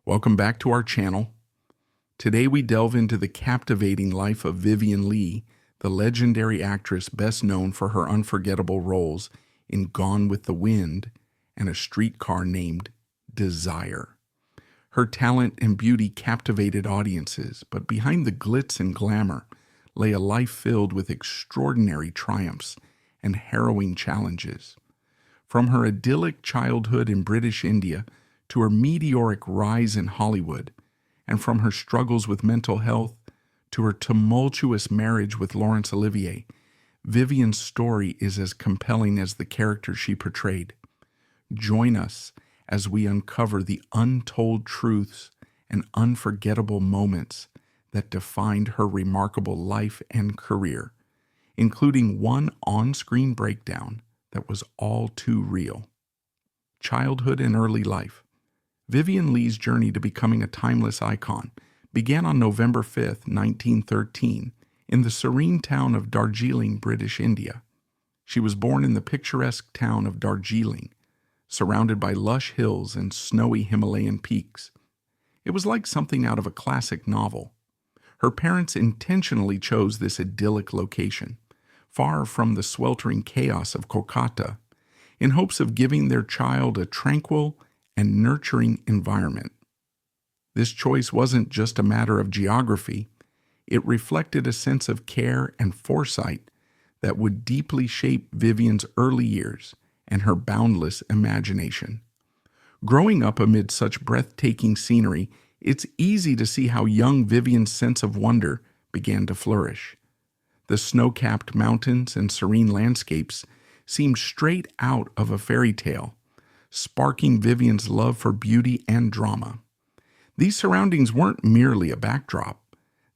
Welcome back to our channel. Today we delve into the captivating life of Vivien Leigh, the legendary actress best known for her unforgettable roles in Gone with the Wind and A Streetcar Named Desire. Her talent and beauty captivated audiences, but behind the glitz and glamour lay a life filled with extraordinary triumphs and harrowing challenges. From her idyllic childhood in British India to her meteoric rise in Hollywood, and from her struggles with mental health to her tumultuous marriage with Laurence Olivier, Vivien's story is as compelling as the character she portrayed. Join us as we uncover the untold truths and unforgettable moments that defined her remarkable life and career, including one on-screen breakdown that was all too real. Childhood and early life. Vivien Leigh's journey to becoming a timeless icon began on November 5, 1913, in the serene town of Darjeeling, British India. She was born in the picturesque town of Darjeeling, surrounded by lush hills and snowy Himalayan peaks. It was like something out of a classic novel. Her parents intentionally chose this idyllic location, far from the sweltering chaos of Kolkata, in hopes of giving their child a tranquil and nurturing environment. This choice wasn't just a matter of geography. It reflected a sense of care and foresight that would deeply shape Vivien's early years and her boundless imagination. Growing up amid such breathtaking scenery, it's easy to see how young Vivien's sense of wonder began to flourish. The snow-capped mountains and serene landscapes seemed straight out of a fairy tale, sparking Vivien's love for beauty and drama. These surroundings weren't merely a backdrop.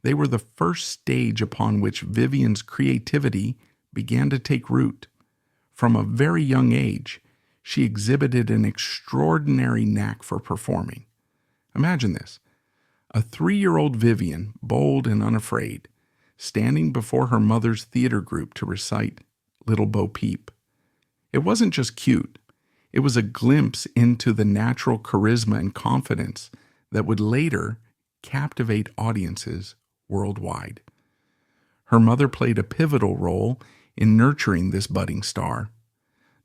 They were the first stage upon which Vivien's creativity began to take root. From a very young age, she exhibited an extraordinary knack for performing. Imagine this: a 3-year-old Vivien, bold and unafraid, standing before her mother's theater group to recite Little Bo Peep. It wasn't just cute. It was a glimpse into the natural charisma and confidence that would later captivate audiences worldwide. Her mother played a pivotal role in nurturing this budding star.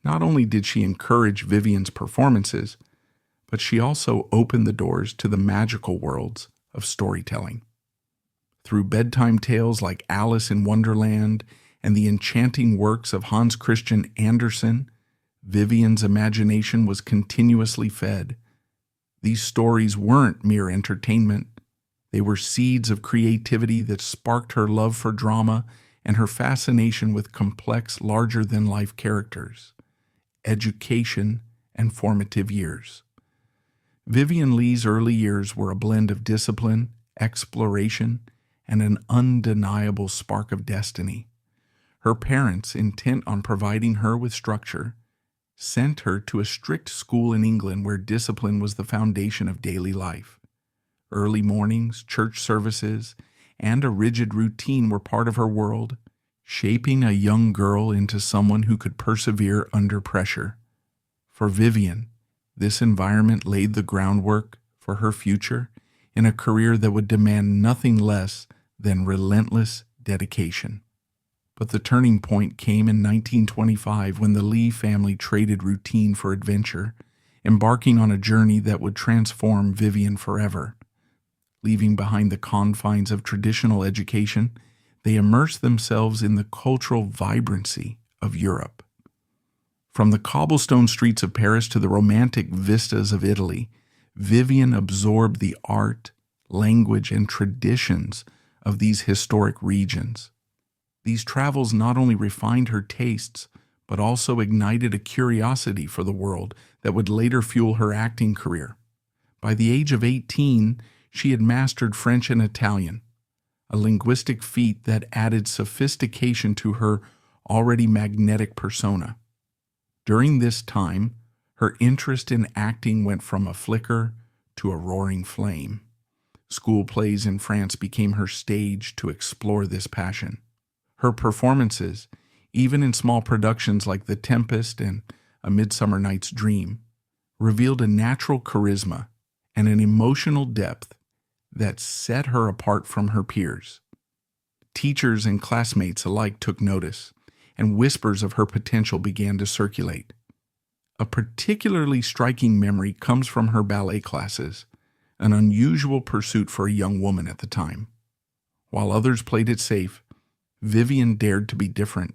Not only did she encourage Vivien's performances, but she also opened the doors to the magical worlds of storytelling. Through bedtime tales like Alice in Wonderland and the enchanting works of Hans Christian Andersen, Vivien's imagination was continuously fed. These stories weren't mere entertainment. They were seeds of creativity that sparked her love for drama and her fascination with complex, larger-than-life characters. Education and formative years. Vivien Leigh's early years were a blend of discipline, exploration, and an undeniable spark of destiny. Her parents, intent on providing her with structure, sent her to a strict school in England where discipline was the foundation of daily life. Early mornings, church services, and a rigid routine were part of her world, shaping a young girl into someone who could persevere under pressure. For Vivien, this environment laid the groundwork for her future in a career that would demand nothing less than relentless dedication. But the turning point came in 1925 when the Leigh family traded routine for adventure, embarking on a journey that would transform Vivien forever. Leaving behind the confines of traditional education, they immersed themselves in the cultural vibrancy of Europe. From the cobblestone streets of Paris to the romantic vistas of Italy, Vivien absorbed the art, language, and traditions of these historic regions. These travels not only refined her tastes, but also ignited a curiosity for the world that would later fuel her acting career. By the age of 18, she had mastered French and Italian, a linguistic feat that added sophistication to her already magnetic persona. During this time, her interest in acting went from a flicker to a roaring flame. School plays in France became her stage to explore this passion. Her performances, even in small productions like The Tempest and A Midsummer Night's Dream, revealed a natural charisma and an emotional depth that set her apart from her peers. Teachers and classmates alike took notice, and whispers of her potential began to circulate. A particularly striking memory comes from her ballet classes, an unusual pursuit for a young woman at the time. While others played it safe, Vivien dared to be different,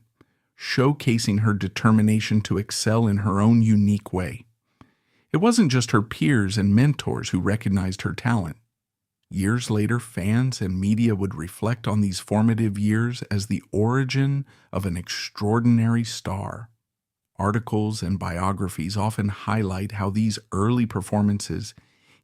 showcasing her determination to excel in her own unique way. It wasn't just her peers and mentors who recognized her talent. Years later, fans and media would reflect on these formative years as the origin of an extraordinary star. Articles and biographies often highlight how these early performances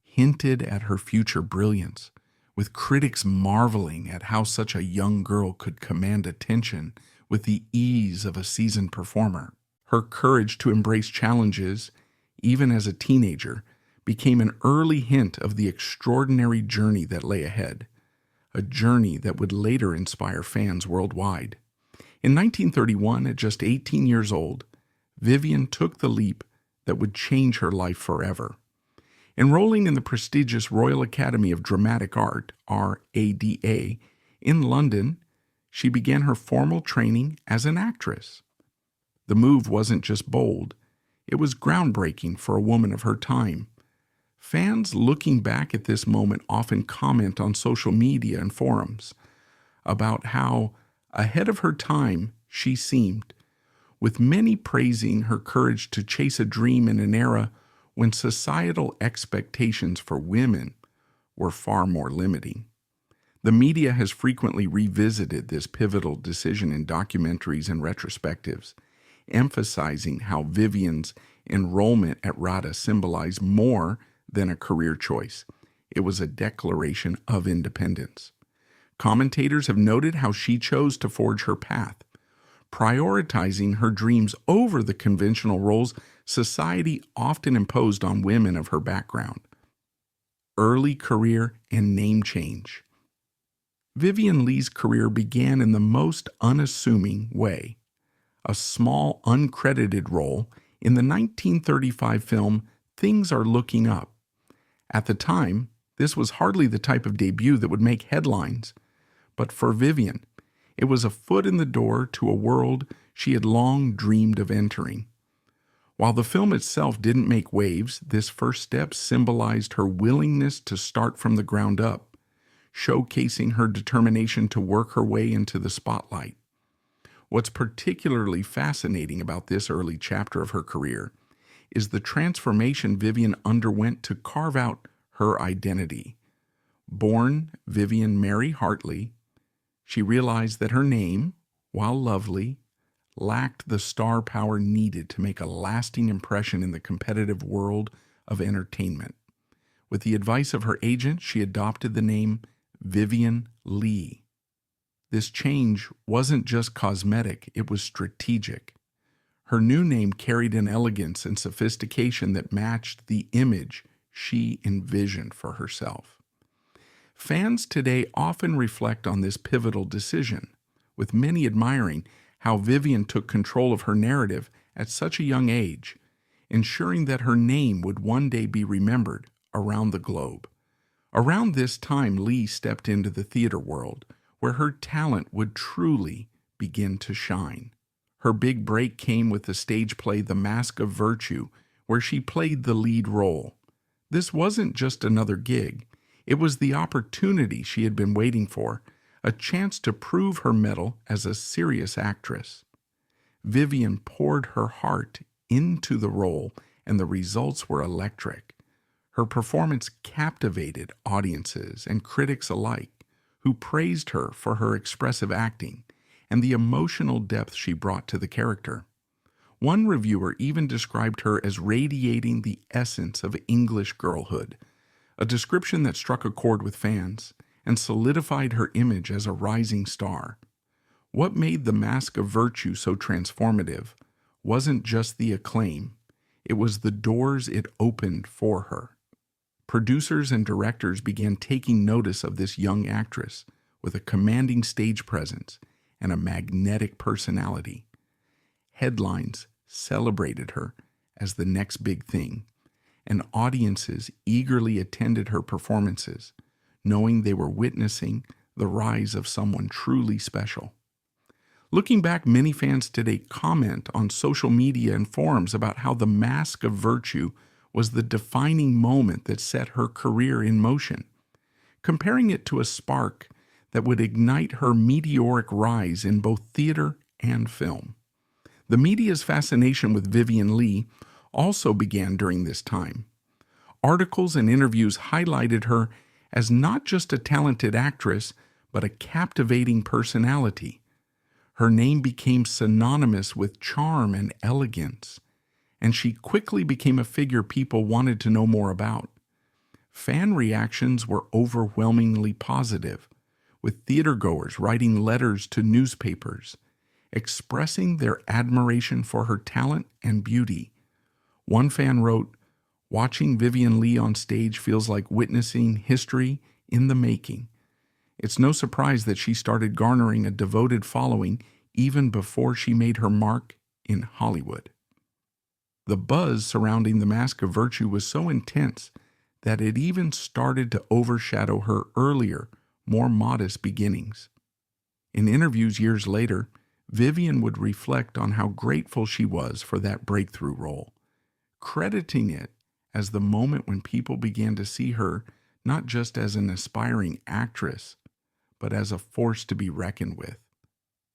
hinted at her future brilliance, with critics marveling at how such a young girl could command attention with the ease of a seasoned performer. Her courage to embrace challenges, even as a teenager, became an early hint of the extraordinary journey that lay ahead, a journey that would later inspire fans worldwide. In 1931, at just 18 years old, Vivien took the leap that would change her life forever. Enrolling in the prestigious Royal Academy of Dramatic Art, RADA, in London, she began her formal training as an actress. The move wasn't just bold, it was groundbreaking for a woman of her time. Fans looking back at this moment often comment on social media and forums about how ahead of her time she seemed, with many praising her courage to chase a dream in an era when societal expectations for women were far more limiting. The media has frequently revisited this pivotal decision in documentaries and retrospectives, emphasizing how Vivien's enrollment at RADA symbolized more than a career choice. It was a declaration of independence. Commentators have noted how she chose to forge her path, prioritizing her dreams over the conventional roles society often imposed on women of her background. Early career and name change. Vivien Leigh's career began in the most unassuming way. A small, uncredited role in the 1935 film Things Are Looking Up. At the time, this was hardly the type of debut that would make headlines, but for Vivien, it was a foot in the door to a world she had long dreamed of entering. While the film itself didn't make waves, this first step symbolized her willingness to start from the ground up, showcasing her determination to work her way into the spotlight. What's particularly fascinating about this early chapter of her career is the transformation Vivien underwent to carve out her identity. Born Vivien Mary Hartley, she realized that her name, while lovely, lacked the star power needed to make a lasting impression in the competitive world of entertainment. With the advice of her agent, she adopted the name Vivien Leigh. This change wasn't just cosmetic, it was strategic. Her new name carried an elegance and sophistication that matched the image she envisioned for herself. Fans today often reflect on this pivotal decision, with many admiring how Vivien took control of her narrative at such a young age, ensuring that her name would one day be remembered around the globe. Around this time, Leigh stepped into the theater world, where her talent would truly begin to shine. Her big break came with the stage play The Mask of Virtue, where she played the lead role. This wasn't just another gig. It was the opportunity she had been waiting for, a chance to prove her mettle as a serious actress. Vivien poured her heart into the role, and the results were electric. Her performance captivated audiences and critics alike, who praised her for her expressive acting and the emotional depth she brought to the character. One reviewer even described her as radiating the essence of English girlhood, a description that struck a chord with fans and solidified her image as a rising star. What made The Mask of Virtue so transformative wasn't just the acclaim, it was the doors it opened for her. Producers and directors began taking notice of this young actress with a commanding stage presence and a magnetic personality. Headlines celebrated her as the next big thing, and audiences eagerly attended her performances, knowing they were witnessing the rise of someone truly special. Looking back, many fans today comment on social media and forums about how the Mask of Virtue was the defining moment that set her career in motion, comparing it to a spark that would ignite her meteoric rise in both theater and film. The media's fascination with Vivien Leigh also began during this time. Articles and interviews highlighted her as not just a talented actress, but a captivating personality. Her name became synonymous with charm and elegance, and she quickly became a figure people wanted to know more about. Fan reactions were overwhelmingly positive, with theatergoers writing letters to newspapers, expressing their admiration for her talent and beauty. One fan wrote, "Watching Vivien Leigh on stage feels like witnessing history in the making." It's no surprise that she started garnering a devoted following even before she made her mark in Hollywood. The buzz surrounding the Mask of Virtue was so intense that it even started to overshadow her earlier, more modest beginnings. In interviews years later, Vivien would reflect on how grateful she was for that breakthrough role, crediting it as the moment when people began to see her not just as an aspiring actress, but as a force to be reckoned with.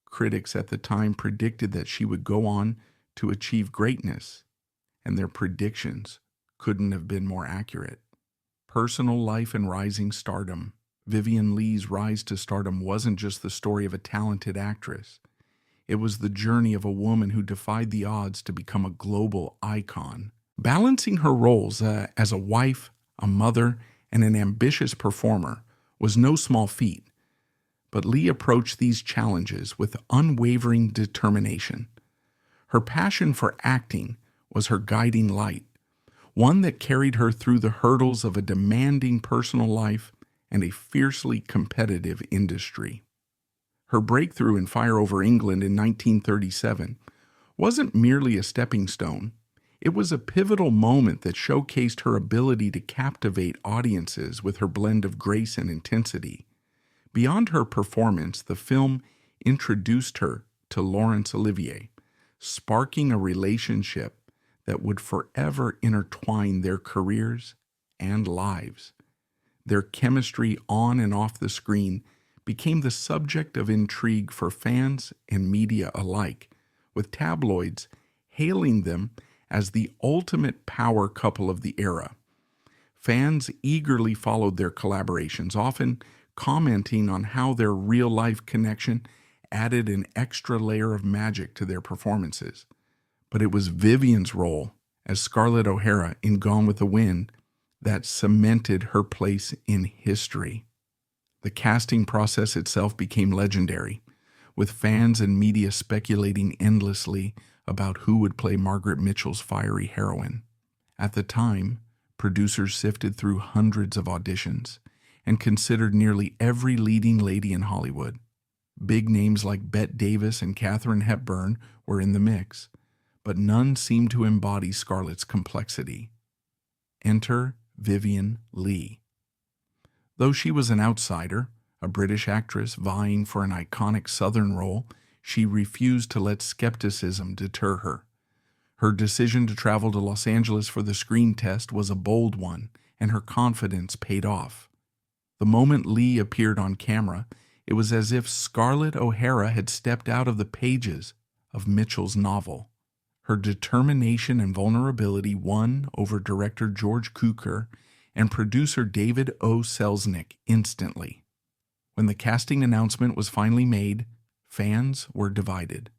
Critics at the time predicted that she would go on to achieve greatness, and their predictions couldn't have been more accurate. Personal life and rising stardom. Vivien Leigh's rise to stardom wasn't just the story of a talented actress. It was the journey of a woman who defied the odds to become a global icon. Balancing her roles as a wife, a mother, and an ambitious performer was no small feat, but Leigh approached these challenges with unwavering determination. Her passion for acting was her guiding light, one that carried her through the hurdles of a demanding personal life and a fiercely competitive industry. Her breakthrough in Fire Over England in 1937 wasn't merely a stepping stone. It was a pivotal moment that showcased her ability to captivate audiences with her blend of grace and intensity. Beyond her performance, the film introduced her to Laurence Olivier, sparking a relationship that would forever intertwine their careers and lives. Their chemistry on and off the screen became the subject of intrigue for fans and media alike, with tabloids hailing them as the ultimate power couple of the era. Fans eagerly followed their collaborations, often commenting on how their real-life connection added an extra layer of magic to their performances. But it was Vivien's role as Scarlett O'Hara in Gone with the Wind that cemented her place in history. The casting process itself became legendary, with fans and media speculating endlessly about who would play Margaret Mitchell's fiery heroine. At the time, producers sifted through hundreds of auditions and considered nearly every leading lady in Hollywood. Big names like Bette Davis and Katharine Hepburn were in the mix, but none seemed to embody Scarlett's complexity. Enter Vivien Leigh. Though she was an outsider, a British actress vying for an iconic Southern role, she refused to let skepticism deter her. Her decision to travel to Los Angeles for the screen test was a bold one, and her confidence paid off. The moment Leigh appeared on camera, it was as if Scarlett O'Hara had stepped out of the pages of Mitchell's novel. Her determination and vulnerability won over director George Cukor and producer David O. Selznick instantly. When the casting announcement was finally made, fans were divided.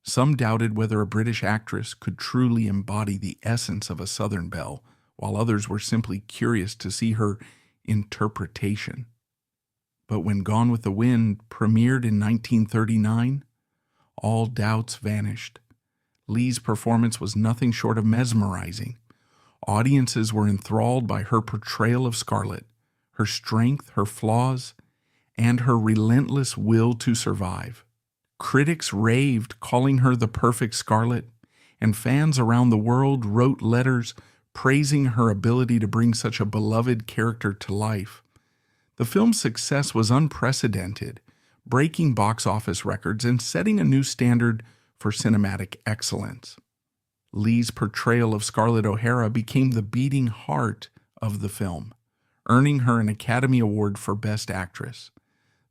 Some doubted whether a British actress could truly embody the essence of a Southern belle, while others were simply curious to see her interpretation. But when Gone with the Wind premiered in 1939, all doubts vanished. Leigh's performance was nothing short of mesmerizing. Audiences were enthralled by her portrayal of Scarlett, her strength, her flaws, and her relentless will to survive. Critics raved, calling her the perfect Scarlett, and fans around the world wrote letters praising her ability to bring such a beloved character to life. The film's success was unprecedented, breaking box office records and setting a new standard for cinematic excellence. Leigh's portrayal of Scarlett O'Hara became the beating heart of the film, earning her an Academy Award for Best Actress.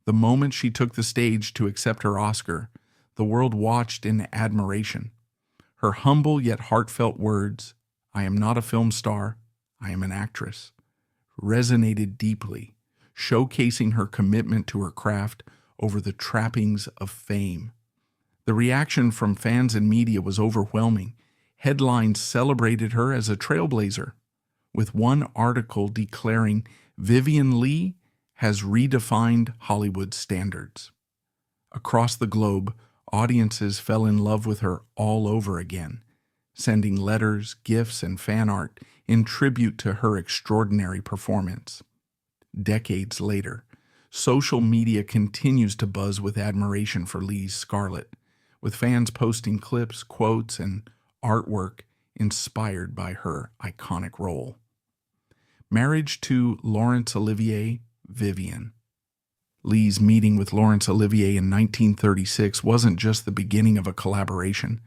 The moment she took the stage to accept her Oscar, the world watched in admiration. Her humble yet heartfelt words, "I am not a film star, I am an actress," resonated deeply, showcasing her commitment to her craft over the trappings of fame. The reaction from fans and media was overwhelming. Headlines celebrated her as a trailblazer, with one article declaring Vivien Leigh has redefined Hollywood standards. Across the globe, audiences fell in love with her all over again, sending letters, gifts, and fan art in tribute to her extraordinary performance. Decades later, social media continues to buzz with admiration for Leigh's Scarlett, with fans posting clips, quotes, and artwork inspired by her iconic role. Marriage to Laurence Olivier, Vivien. Leigh's meeting with Laurence Olivier in 1936 wasn't just the beginning of a collaboration.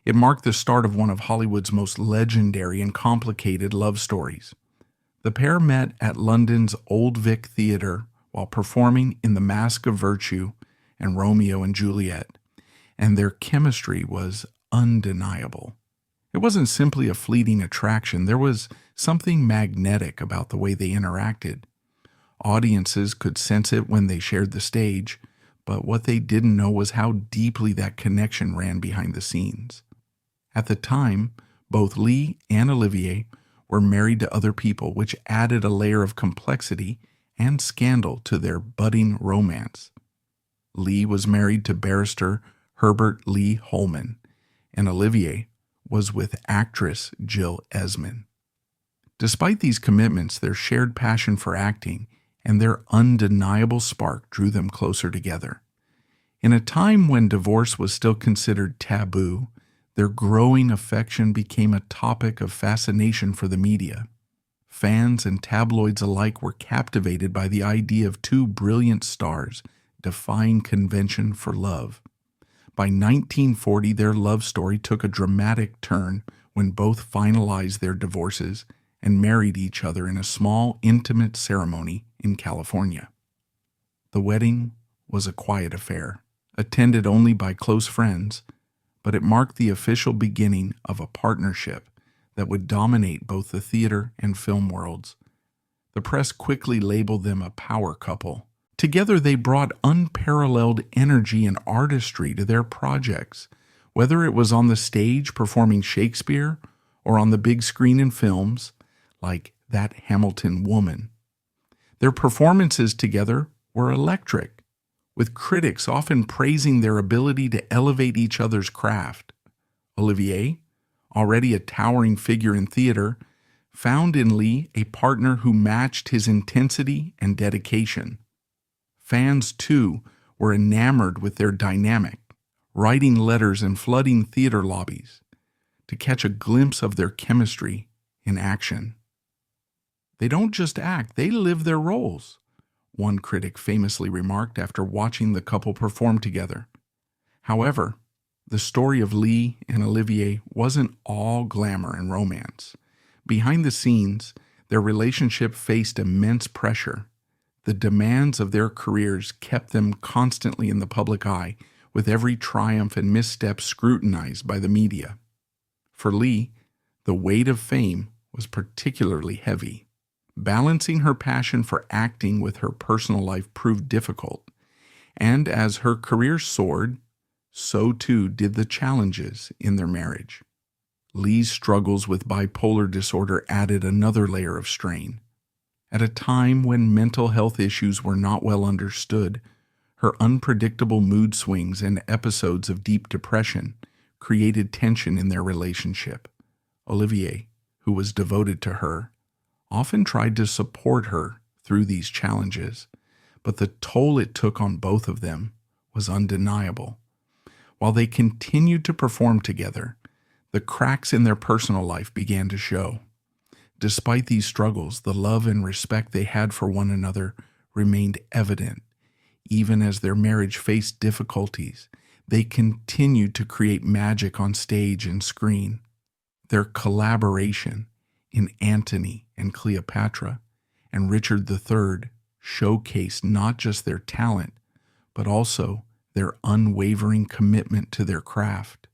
It marked the start of one of Hollywood's most legendary and complicated love stories. The pair met at London's Old Vic Theatre while performing in The Mask of Virtue and Romeo and Juliet, and their chemistry was undeniable. It wasn't simply a fleeting attraction. There was something magnetic about the way they interacted. Audiences could sense it when they shared the stage, but what they didn't know was how deeply that connection ran behind the scenes. At the time, both Leigh and Olivier were married to other people, which added a layer of complexity and scandal to their budding romance. Leigh was married to barrister Herbert Lee Holman, and Olivier was with actress Jill Esmond. Despite these commitments, their shared passion for acting and their undeniable spark drew them closer together. In a time when divorce was still considered taboo, their growing affection became a topic of fascination for the media. Fans and tabloids alike were captivated by the idea of two brilliant stars defying convention for love. By 1940, their love story took a dramatic turn when both finalized their divorces and married each other in a small, intimate ceremony in California. The wedding was a quiet affair, attended only by close friends, but it marked the official beginning of a partnership that would dominate both the theater and film worlds. The press quickly labeled them a power couple. Together, they brought unparalleled energy and artistry to their projects, whether it was on the stage performing Shakespeare or on the big screen in films like That Hamilton Woman. Their performances together were electric, with critics often praising their ability to elevate each other's craft. Olivier, already a towering figure in theater, found in Leigh a partner who matched his intensity and dedication. Fans, too, were enamored with their dynamic, writing letters and flooding theater lobbies to catch a glimpse of their chemistry in action. They don't just act, they live their roles, one critic famously remarked after watching the couple perform together. However, the story of Leigh and Olivier wasn't all glamour and romance. Behind the scenes, their relationship faced immense pressure. The demands of their careers kept them constantly in the public eye, with every triumph and misstep scrutinized by the media. For Leigh, the weight of fame was particularly heavy. Balancing her passion for acting with her personal life proved difficult, and as her career soared, so too did the challenges in their marriage. Leigh's struggles with bipolar disorder added another layer of strain. At a time when mental health issues were not well understood, her unpredictable mood swings and episodes of deep depression created tension in their relationship. Olivier, who was devoted to her, often tried to support her through these challenges, but the toll it took on both of them was undeniable. While they continued to perform together, the cracks in their personal life began to show. Despite these struggles, the love and respect they had for one another remained evident. Even as their marriage faced difficulties, they continued to create magic on stage and screen. Their collaboration in Antony and Cleopatra and Richard III showcased not just their talent, but also their unwavering commitment to their craft.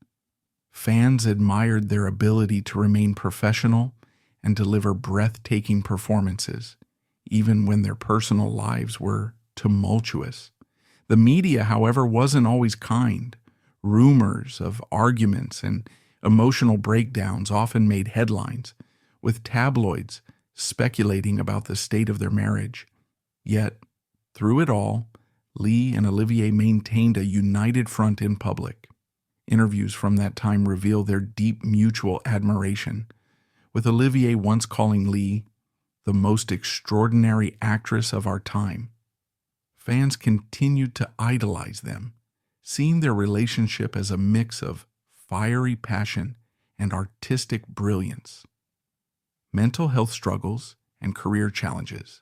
Fans admired their ability to remain professional and deliver breathtaking performances, even when their personal lives were tumultuous. The media, however, wasn't always kind. Rumors of arguments and emotional breakdowns often made headlines, with tabloids speculating about the state of their marriage. Yet, through it all, Leigh and Olivier maintained a united front in public. Interviews from that time reveal their deep mutual admiration, with Olivier once calling Leigh the most extraordinary actress of our time. Fans continued to idolize them, seeing their relationship as a mix of fiery passion and artistic brilliance. Mental health struggles and career challenges.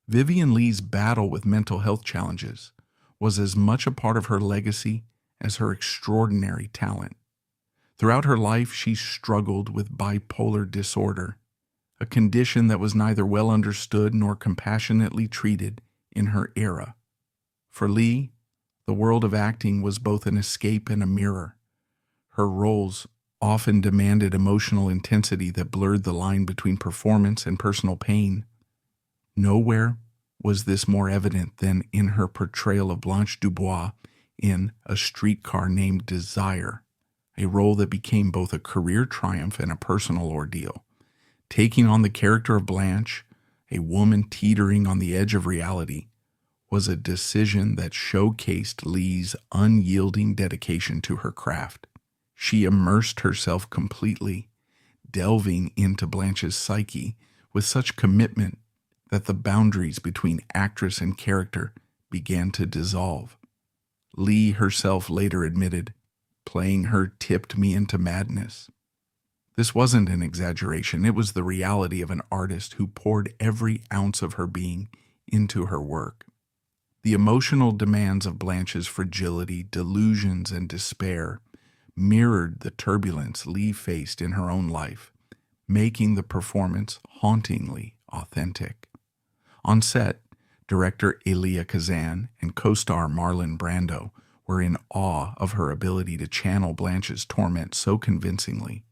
Vivien Leigh's battle with mental health challenges was as much a part of her legacy as her extraordinary talent. Throughout her life, she struggled with bipolar disorder, a condition that was neither well understood nor compassionately treated in her era. For Leigh, the world of acting was both an escape and a mirror. Her roles often demanded emotional intensity that blurred the line between performance and personal pain. Nowhere was this more evident than in her portrayal of Blanche Dubois in A Streetcar Named Desire, a role that became both a career triumph and a personal ordeal. Taking on the character of Blanche, a woman teetering on the edge of reality, was a decision that showcased Leigh's unyielding dedication to her craft. She immersed herself completely, delving into Blanche's psyche with such commitment that the boundaries between actress and character began to dissolve. Leigh herself later admitted, "Playing her tipped me into madness." This wasn't an exaggeration. It was the reality of an artist who poured every ounce of her being into her work. The emotional demands of Blanche's fragility, delusions, and despair mirrored the turbulence Leigh faced in her own life, making the performance hauntingly authentic. On set, director Elia Kazan and co-star Marlon Brando were in awe of her ability to channel Blanche's torment so convincingly.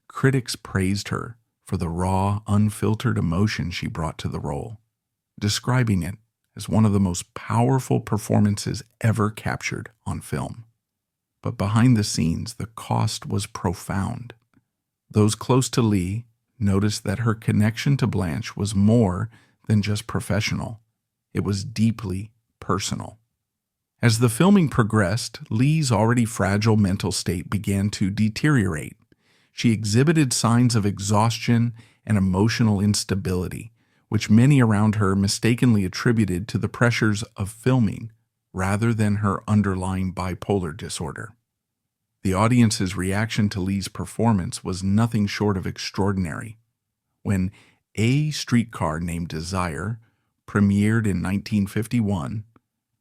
Critics praised her for the raw, unfiltered emotion she brought to the role, describing it as one of the most powerful performances ever captured on film. But behind the scenes, the cost was profound. Those close to Leigh noticed that her connection to Blanche was more than just professional. It was deeply personal. As the filming progressed, Leigh's already fragile mental state began to deteriorate. She exhibited signs of exhaustion and emotional instability, which many around her mistakenly attributed to the pressures of filming rather than her underlying bipolar disorder. The audience's reaction to Leigh's performance was nothing short of extraordinary. When A Streetcar Named Desire premiered in 1951,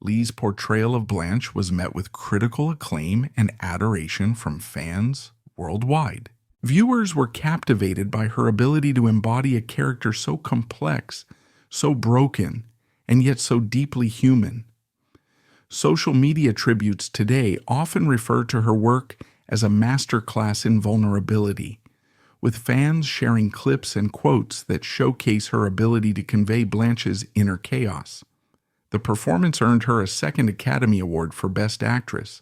Leigh's portrayal of Blanche was met with critical acclaim and adoration from fans worldwide. Viewers were captivated by her ability to embody a character so complex, so broken, and yet so deeply human. Social media tributes today often refer to her work as a masterclass in vulnerability, with fans sharing clips and quotes that showcase her ability to convey Blanche's inner chaos. The performance earned her a second Academy Award for Best Actress,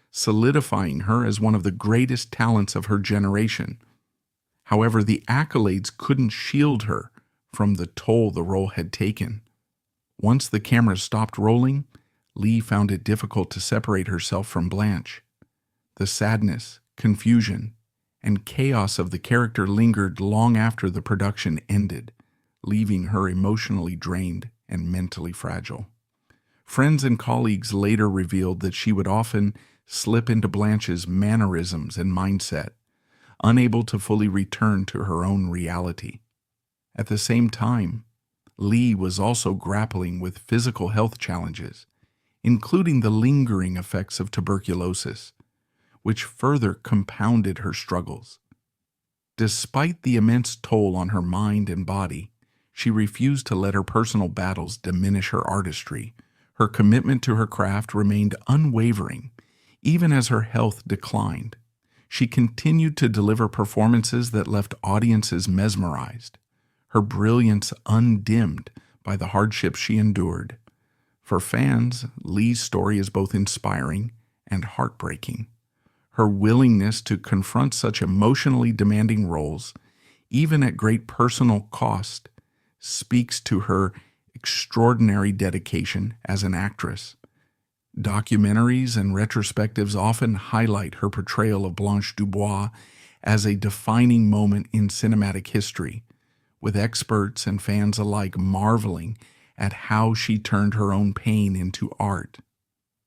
solidifying her as one of the greatest talents of her generation. However, the accolades couldn't shield her from the toll the role had taken. Once the camera stopped rolling, Leigh found it difficult to separate herself from Blanche. The sadness, confusion, and chaos of the character lingered long after the production ended, leaving her emotionally drained and mentally fragile. Friends and colleagues later revealed that she would often slip into Blanche's mannerisms and mindset, unable to fully return to her own reality. At the same time, Leigh was also grappling with physical health challenges, including the lingering effects of tuberculosis, which further compounded her struggles. Despite the immense toll on her mind and body, she refused to let her personal battles diminish her artistry. Her commitment to her craft remained unwavering, even as her health declined. She continued to deliver performances that left audiences mesmerized, her brilliance undimmed by the hardships she endured. For fans, Leigh's story is both inspiring and heartbreaking. Her willingness to confront such emotionally demanding roles, even at great personal cost, speaks to her extraordinary dedication as an actress. Documentaries and retrospectives often highlight her portrayal of Blanche Dubois as a defining moment in cinematic history, with experts and fans alike marveling at how she turned her own pain into art.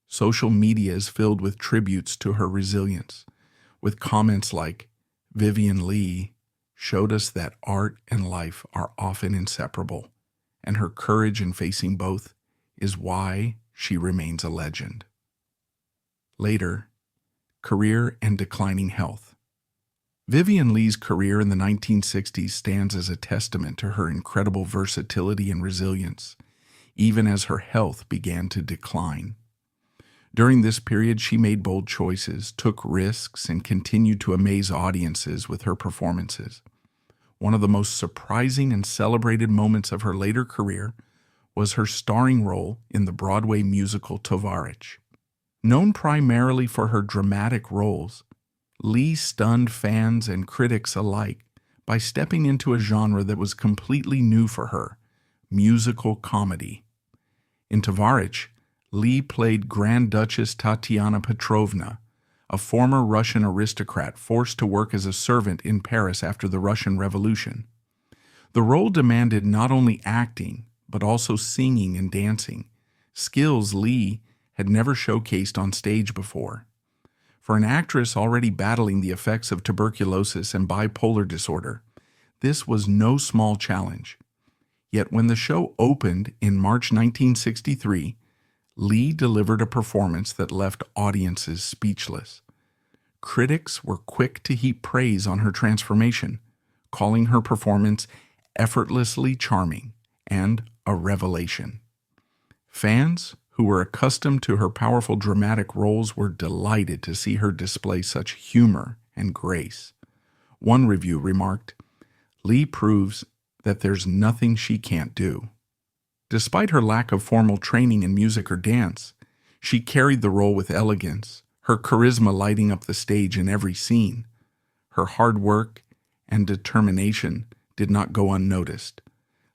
Social media is filled with tributes to her resilience, with comments like, "Vivien Leigh showed us that art and life are often inseparable, and her courage in facing both is why she remains a legend." Later, career and declining health. Vivien Leigh's career in the 1960s stands as a testament to her incredible versatility and resilience, even as her health began to decline. During this period, she made bold choices, took risks, and continued to amaze audiences with her performances. One of the most surprising and celebrated moments of her later career was her starring role in the Broadway musical Tovarich. Known primarily for her dramatic roles, Leigh stunned fans and critics alike by stepping into a genre that was completely new for her, musical comedy. In Tovarich, Leigh played Grand Duchess Tatiana Petrovna, a former Russian aristocrat forced to work as a servant in Paris after the Russian Revolution. The role demanded not only acting, but also singing and dancing, skills Leigh had never showcased on stage before. For an actress already battling the effects of tuberculosis and bipolar disorder, this was no small challenge. Yet when the show opened in March 1963, Leigh delivered a performance that left audiences speechless. Critics were quick to heap praise on her transformation, calling her performance effortlessly charming and a revelation. Fans, who were accustomed to her powerful dramatic roles, were delighted to see her display such humor and grace. One review remarked, "Leigh proves that there's nothing she can't do." Despite her lack of formal training in music or dance, she carried the role with elegance, her charisma lighting up the stage in every scene. Her hard work and determination did not go unnoticed.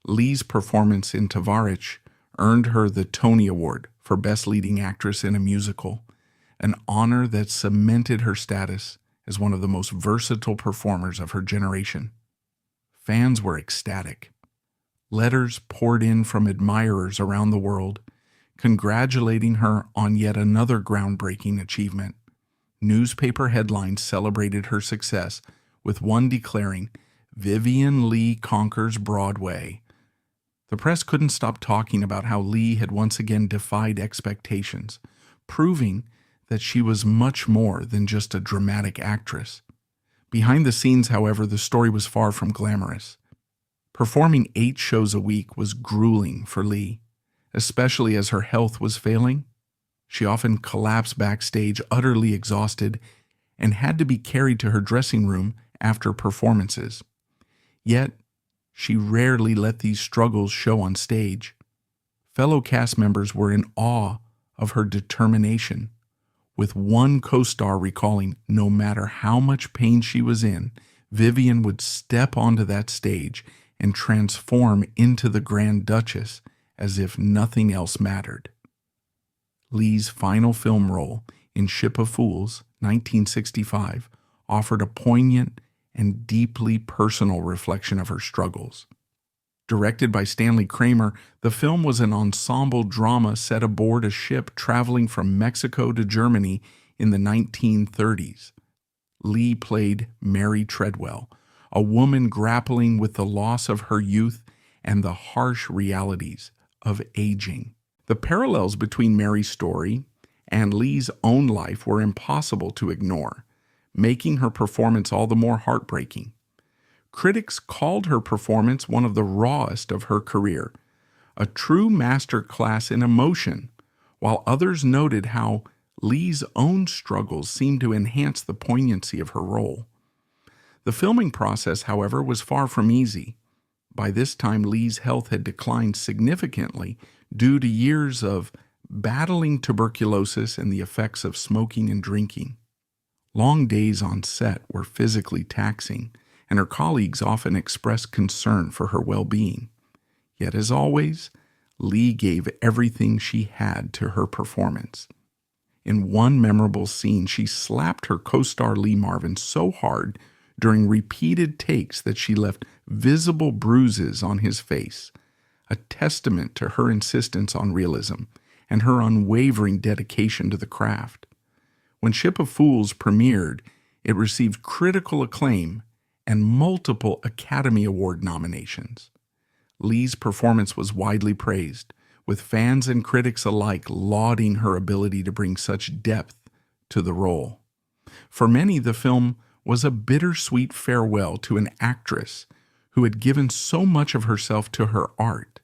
Leigh's performance in Tovarich earned her the Tony Award for Best Leading Actress in a Musical, an honor that cemented her status as one of the most versatile performers of her generation. Fans were ecstatic. Letters poured in from admirers around the world, congratulating her on yet another groundbreaking achievement. Newspaper headlines celebrated her success, with one declaring, "Vivien Leigh conquers Broadway." The press couldn't stop talking about how Leigh had once again defied expectations, proving that she was much more than just a dramatic actress. Behind the scenes, however, the story was far from glamorous. Performing 8 shows a week was grueling for Leigh, especially as her health was failing. She often collapsed backstage, utterly exhausted, and had to be carried to her dressing room after performances. Yet, she rarely let these struggles show on stage. Fellow cast members were in awe of her determination, with one co-star recalling no matter how much pain she was in, Vivien would step onto that stage and transform into the Grand Duchess as if nothing else mattered. Leigh's final film role in Ship of Fools, 1965, offered a poignant and deeply personal reflection of her struggles. Directed by Stanley Kramer, the film was an ensemble drama set aboard a ship traveling from Mexico to Germany in the 1930s. Leigh played Mary Treadwell, a woman grappling with the loss of her youth and the harsh realities of aging. The parallels between Mary's story and Leigh's own life were impossible to ignore, making her performance all the more heartbreaking. Critics called her performance one of the rawest of her career, a true masterclass in emotion, while others noted how Leigh's own struggles seemed to enhance the poignancy of her role. The filming process, however, was far from easy. By this time, Leigh's health had declined significantly due to years of battling tuberculosis and the effects of smoking and drinking. Long days on set were physically taxing, and her colleagues often expressed concern for her well-being. Yet, as always, Leigh gave everything she had to her performance. In one memorable scene, she slapped her co-star Lee Marvin so hard during repeated takes that she left visible bruises on his face, a testament to her insistence on realism and her unwavering dedication to the craft. When Ship of Fools premiered, it received critical acclaim and multiple Academy Award nominations. Leigh's performance was widely praised, with fans and critics alike lauding her ability to bring such depth to the role. For many, the film was a bittersweet farewell to an actress who had given so much of herself to her art.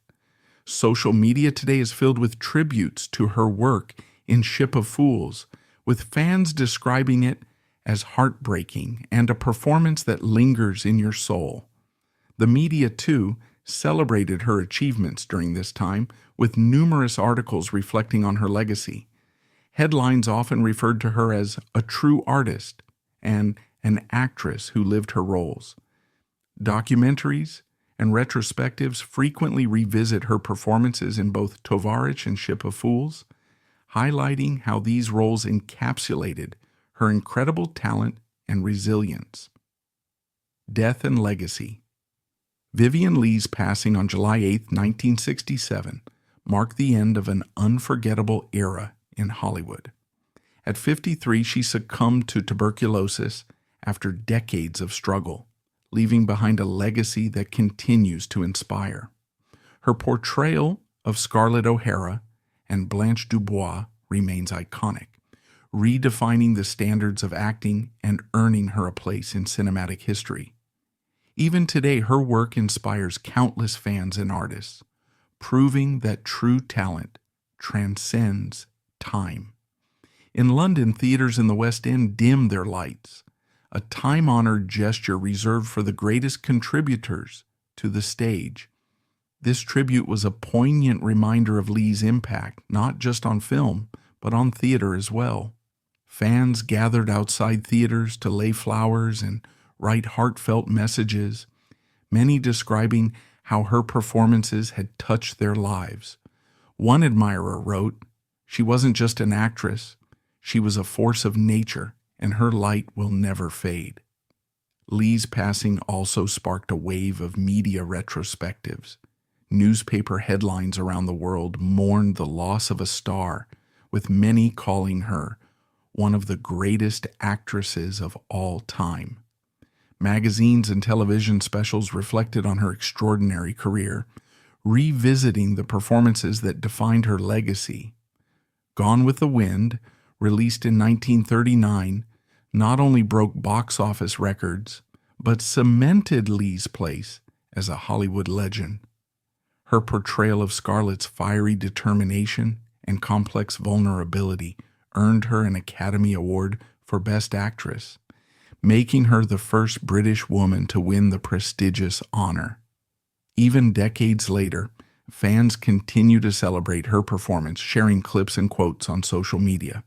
Social media today is filled with tributes to her work in Ship of Fools, with fans describing it as heartbreaking and a performance that lingers in your soul. The media, too, celebrated her achievements during this time, with numerous articles reflecting on her legacy. Headlines often referred to her as a true artist and an actress who lived her roles. Documentaries and retrospectives frequently revisit her performances in both Tovarich and Ship of Fools, highlighting how these roles encapsulated her incredible talent and resilience. Death and legacy. Vivien Leigh's passing on July 8, 1967, marked the end of an unforgettable era in Hollywood. At 53, she succumbed to tuberculosis after decades of struggle, leaving behind a legacy that continues to inspire. Her portrayal of Scarlett O'Hara and Blanche Dubois remains iconic, redefining the standards of acting and earning her a place in cinematic history. Even today, her work inspires countless fans and artists, proving that true talent transcends time. In London, theaters in the West End dimmed their lights, a time-honored gesture reserved for the greatest contributors to the stage. This tribute was a poignant reminder of Leigh's impact, not just on film, but on theater as well. Fans gathered outside theaters to lay flowers and write heartfelt messages, many describing how her performances had touched their lives. One admirer wrote, "She wasn't just an actress, she was a force of nature, and her light will never fade." Leigh's passing also sparked a wave of media retrospectives. Newspaper headlines around the world mourned the loss of a star, with many calling her one of the greatest actresses of all time. Magazines and television specials reflected on her extraordinary career, revisiting the performances that defined her legacy. Gone with the Wind, released in 1939, not only broke box office records, but cemented Leigh's place as a Hollywood legend. Her portrayal of Scarlett's fiery determination and complex vulnerability earned her an Academy Award for Best Actress, making her the first British woman to win the prestigious honor. Even decades later, fans continue to celebrate her performance, sharing clips and quotes on social media.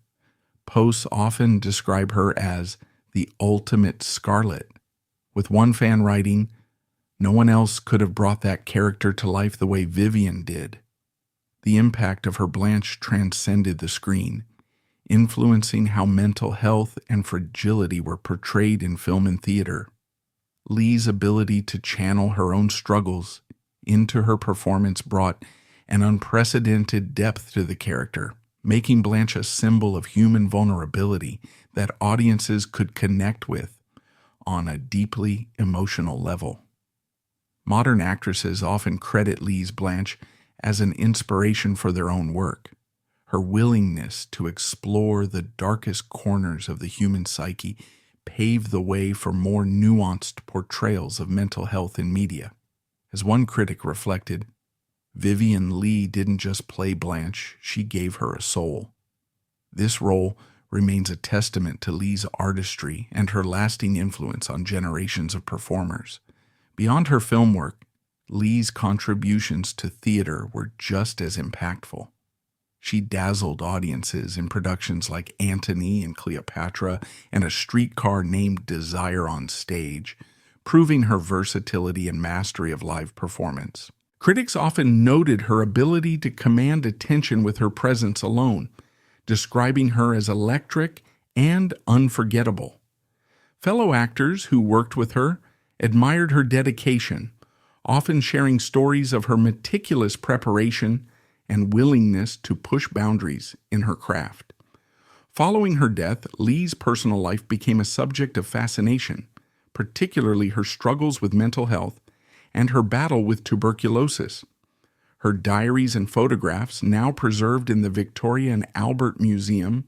Posts often describe her as the ultimate Scarlett, with one fan writing, "No one else could have brought that character to life the way Vivien did." The impact of her Blanche transcended the screen, influencing how mental health and fragility were portrayed in film and theater. Leigh's ability to channel her own struggles into her performance brought an unprecedented depth to the character, making Blanche a symbol of human vulnerability that audiences could connect with on a deeply emotional level. Modern actresses often credit Leigh's Blanche as an inspiration for their own work. Her willingness to explore the darkest corners of the human psyche paved the way for more nuanced portrayals of mental health in media. As one critic reflected, Vivien Leigh didn't just play Blanche, she gave her a soul. This role remains a testament to Leigh's artistry and her lasting influence on generations of performers. Beyond her film work, Leigh's contributions to theater were just as impactful. She dazzled audiences in productions like Antony and Cleopatra and A Streetcar Named Desire on stage, proving her versatility and mastery of live performance. Critics often noted her ability to command attention with her presence alone, describing her as electric and unforgettable. Fellow actors who worked with her admired her dedication, often sharing stories of her meticulous preparation and willingness to push boundaries in her craft. Following her death, Leigh's personal life became a subject of fascination, particularly her struggles with mental health and her battle with tuberculosis. Her diaries and photographs, now preserved in the Victoria and Albert Museum,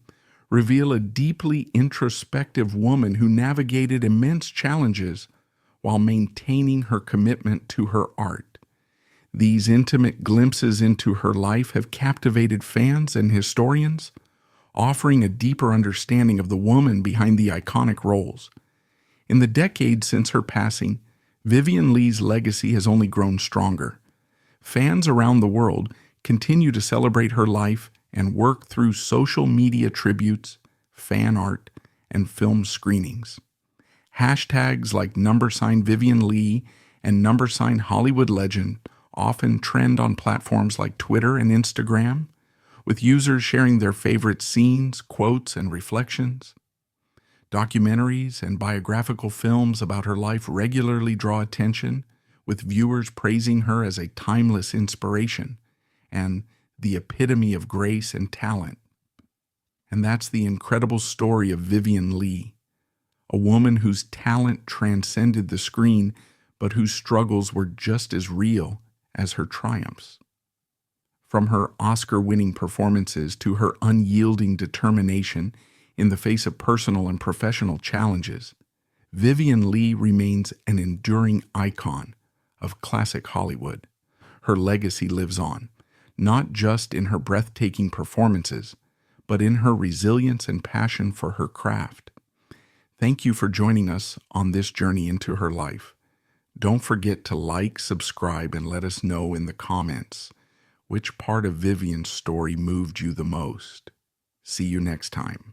reveal a deeply introspective woman who navigated immense challenges while maintaining her commitment to her art. These intimate glimpses into her life have captivated fans and historians, offering a deeper understanding of the woman behind the iconic roles. In the decades since her passing, Vivien Leigh's legacy has only grown stronger. Fans around the world continue to celebrate her life and work through social media tributes, fan art, and film screenings. Hashtags like #Vivien Leigh and #Hollywood Legend often trend on platforms like Twitter and Instagram, with users sharing their favorite scenes, quotes, and reflections. Documentaries and biographical films about her life regularly draw attention, with viewers praising her as a timeless inspiration and the epitome of grace and talent. And that's the incredible story of Vivien Leigh, a woman whose talent transcended the screen, but whose struggles were just as real as her triumphs. From her Oscar-winning performances to her unyielding determination in the face of personal and professional challenges, Vivien Leigh remains an enduring icon of classic Hollywood. Her legacy lives on, not just in her breathtaking performances, but in her resilience and passion for her craft. Thank you for joining us on this journey into her life. Don't forget to like, subscribe, and let us know in the comments which part of Vivien's story moved you the most. See you next time.